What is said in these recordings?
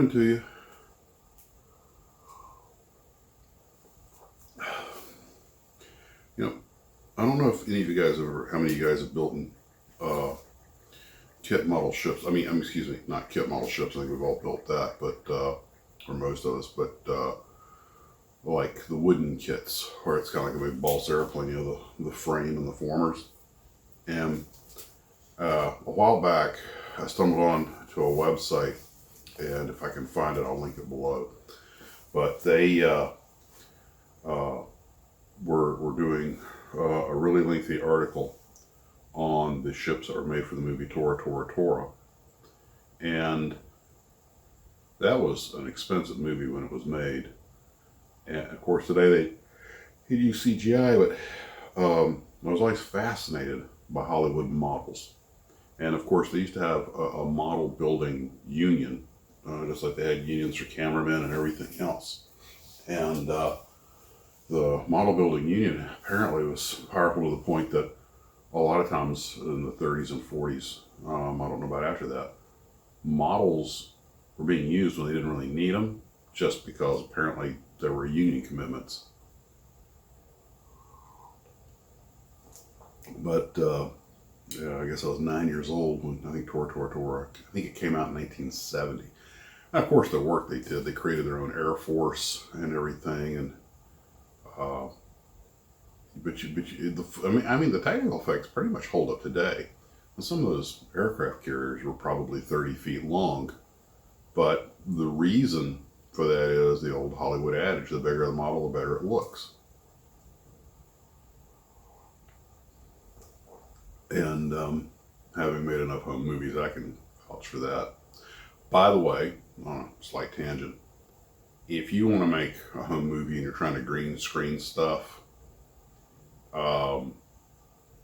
morning to you. You know, I don't know if any of you guys ever, how many of you guys have built uh, kit model ships. Excuse me, not kit model ships. I think we've all built that, but or most of us. But like the wooden kits, where it's kind of like a big balsa airplane. You know, the frame and the formers. And a while back, I stumbled on to a website, and if I can find it, I'll link it below. But they were doing a really lengthy article on the ships that were made for the movie Tora Tora Tora. And that was an expensive movie when it was made. And of course, today they use CGI, but I was always fascinated by Hollywood models. And of course, they used to have a model building union, just like they had unions for cameramen and everything else. And the model building union apparently was powerful to the point that a lot of times in the 30s and 40s, I don't know about after that, models were being used when they didn't really need them, just because apparently there were union commitments. But yeah, I guess I was 9 years old when I think Tora Tora Tora, I think it came out in 1970. And of course, the work they did, they created their own Air Force and everything, and uh, the technical effects pretty much hold up today. And some of those aircraft carriers were probably 30 feet long, but the reason for that is the old Hollywood adage: the bigger the model, the better it looks. And having made enough home movies, I can vouch for that. By the way, on a slight tangent, if you want to make a home movie and you're trying to green screen stuff, um,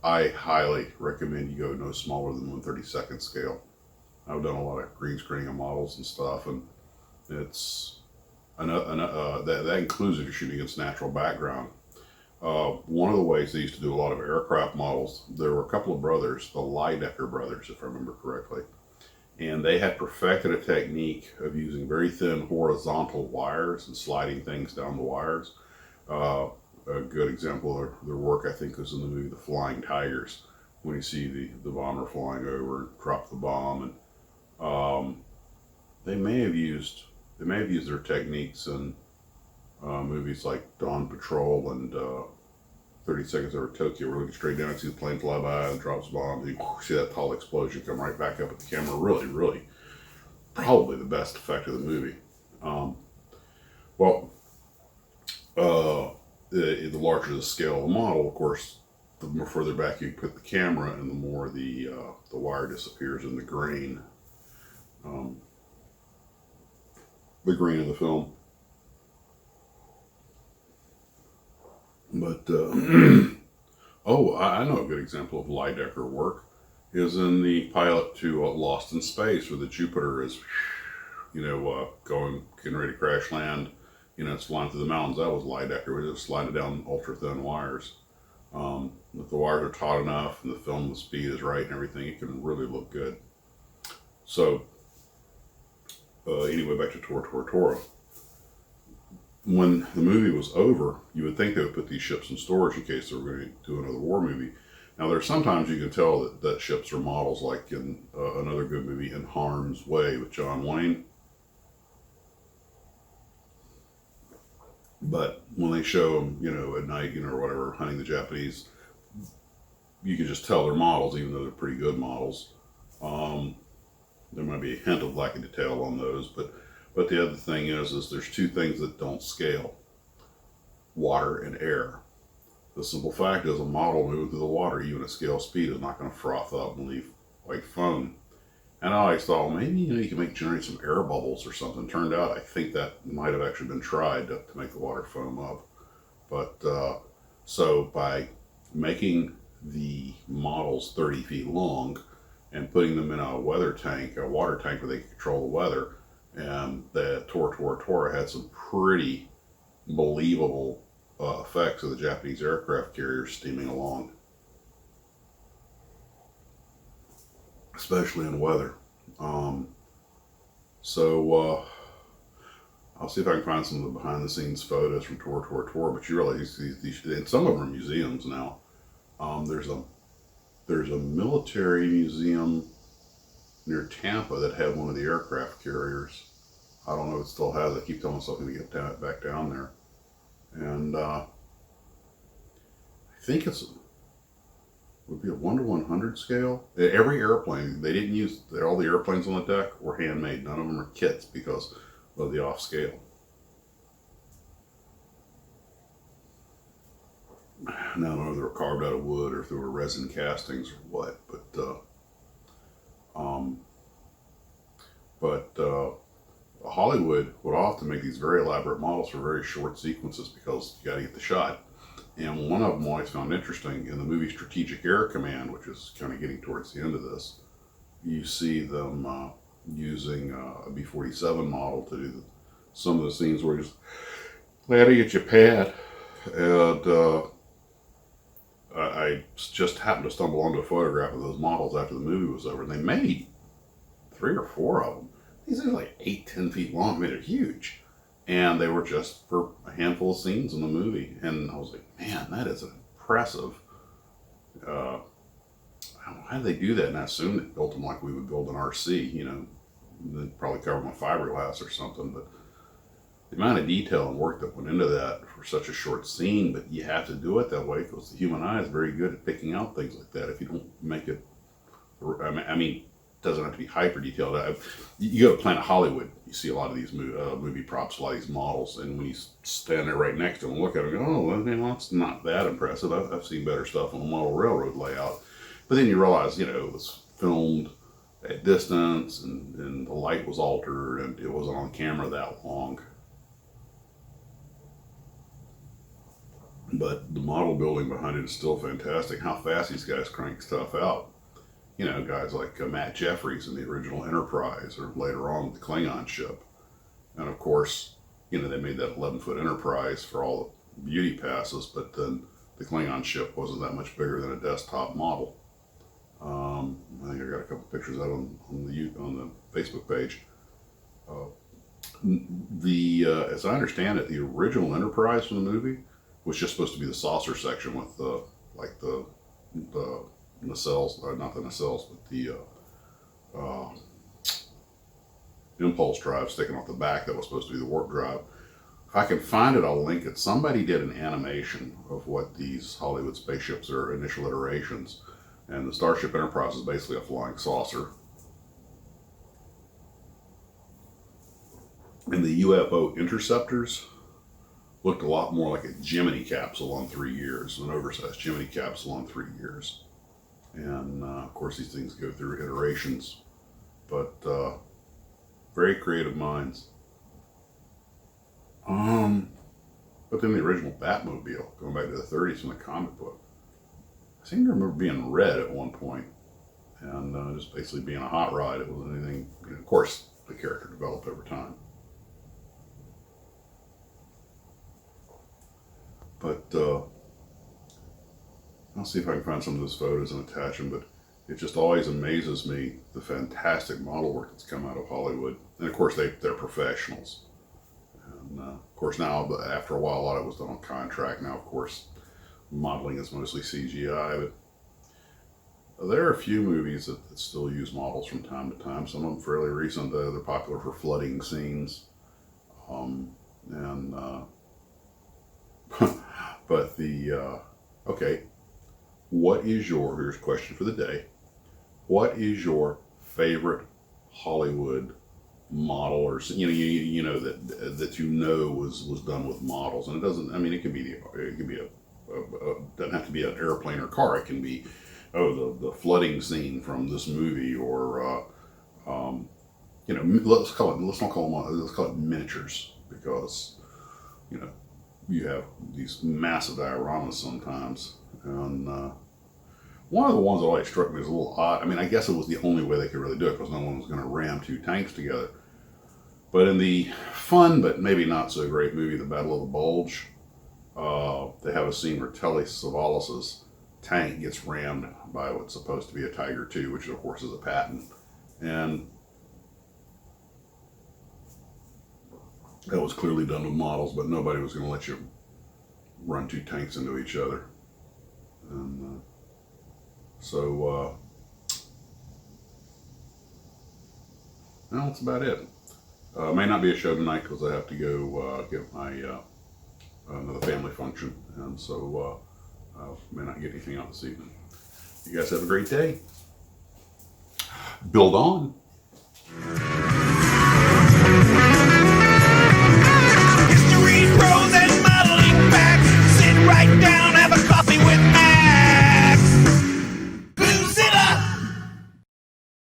I highly recommend you go no smaller than 1/32 scale. I've done a lot of green screening of models and stuff, and it's that includes if you're shooting against natural background. One of the ways they used to do a lot of aircraft models, there were a couple of brothers, the Lydecker brothers, if I remember correctly, and they had perfected a technique of using very thin horizontal wires and sliding things down the wires. Uh, a good example of their work, I think, was in the movie The Flying Tigers, when you see the bomber flying over and drop the bomb. And they may have used their techniques in movies like Dawn Patrol and 30 Seconds Over Tokyo, where you look straight down and see the plane fly by and drops a bomb, and you see that tall explosion come right back up at the camera. Really, really, probably the best effect of the movie. Um, well, the larger the scale of the model, of course, the more further back you put the camera, and the more the wire disappears in um, the grain of the film. But oh, I know a good example of Lydecker work is in the pilot to Lost in Space, where the Jupiter is, getting ready to crash land. It's flying through the mountains. That was Lydecker. We just sliding down ultra thin wires. If the wires are taut enough and the film, the speed is right and everything, it can really look good. So anyway, back to Tora Tora Tora. When the movie was over, you would think they would put these ships in storage in case they were going to do another war movie. Now, there's sometimes you can tell that ships are models, like in another good movie, In Harm's Way, with John Wayne. But when they show them, at night, or whatever, hunting the Japanese, you can just tell they're models, even though they're pretty good models. There might be a hint of lack of detail on those, but the other thing is there's two things that don't scale: water and air. The simple fact is, a model moving through the water, even at scale speed, is not going to froth up and leave white foam. And I always thought, well, maybe you can generate some air bubbles or something. Turned out, I think that might have actually been tried to make the water foam up. But so by making the models 30 feet long and putting them in a water tank where they can control the weather, and the Tora Tora Tora had some pretty believable effects of the Japanese aircraft carriers steaming along, especially in weather. So I'll see if I can find some of the behind the scenes photos from Tour. But you realize these and some of them are museums now. Um, there's a there's a military museum near Tampa that had one of the aircraft carriers. I don't know if it still has. I keep telling myself I'm going to get back down there, and I think it's would be a 1 to 100 scale. Every airplane they didn't use all the airplanes on the deck were handmade. None of them are kits because of the off scale. Now, I don't know if they were carved out of wood or if they were resin castings or what, um, but Hollywood would often make these very elaborate models for very short sequences because you got to get the shot. And one of them I always found interesting in the movie Strategic Air Command, which is kind of getting towards the end of this. You see them using a B-47 model to do some of the scenes where he's landing at Japan, and I just happened to stumble onto a photograph of those models after the movie was over, and they made 3 or 4 of them. These are like 8, 10 feet long. I mean, they're huge, and they were just for a handful of scenes in the movie. And I was like, man, that is impressive. Uh, how did they do that? And I assumed they built them like we would build an RC, you know, they'd probably cover them with fiberglass or something. But the amount of detail and work that went into that for such a short scene, but you have to do it that way because the human eye is very good at picking out things like that. If you don't make it, I mean, it doesn't have to be hyper detailed. You go to Planet Hollywood, you see a lot of these movie props, a lot of these models, and when you stand there right next to them and look at them, you go, oh, well, that's not that impressive. I've seen better stuff on a model railroad layout. But then you realize, you know, it was filmed at distance, and the light was altered, and it wasn't on camera that long. But the model building behind it is still fantastic. How fast these guys crank stuff out. You know, guys like Matt Jeffries in the original Enterprise, or later on with the Klingon ship. And of course, you know, they made that 11-foot Enterprise for all the beauty passes, but then the Klingon ship wasn't that much bigger than a desktop model. I think I got a couple pictures out on the Facebook page. As I understand it, the original Enterprise from the movie was just supposed to be the saucer section with the nacelles, not the nacelles, but the impulse drive sticking off the back that was supposed to be the warp drive. If I can find it, I'll link it. Somebody did an animation of what these Hollywood spaceships are, initial iterations, and the Starship Enterprise is basically a flying saucer. And the UFO interceptors looked a lot more like a Gemini capsule on 3 years, an oversized Gemini capsule on 3 years. And of course, these things go through iterations, but very creative minds. But then the original Batmobile, going back to the 30s from the comic book, I seem to remember being red at one point, and just basically being a hot rod. It wasn't anything, you know, of course, the character developed over time. But I'll see if I can find some of those photos and attach them, but it just always amazes me the fantastic model work that's come out of Hollywood. And of course, they're professionals. And of course, now, after a while, a lot of it was done on contract. Now, of course, modeling is mostly CGI, but there are a few movies that still use models from time to time. Some of them fairly recent. They're popular for flooding scenes. And but okay, here's a question for the day. What is your favorite Hollywood model, or you know that you know was done with models? And it doesn't, I mean, it could be doesn't have to be an airplane or car. It can be, the flooding scene from this movie, or you know, let's call it miniatures, because you know, you have these massive dioramas sometimes. And one of the ones that always struck me as a little odd, I mean, I guess it was the only way they could really do it because no one was going to ram 2 tanks together. But in the fun but maybe not so great movie, The Battle of the Bulge, they have a scene where Telly Savalas's tank gets rammed by what's supposed to be a Tiger II, which of course is a Patton. And That was clearly done with models, but nobody was going to let you run two tanks into each other. And well, that's about it. May not be a show tonight because I have to go get my another family function, and so may not get anything out this evening. You guys have a great day. Build on.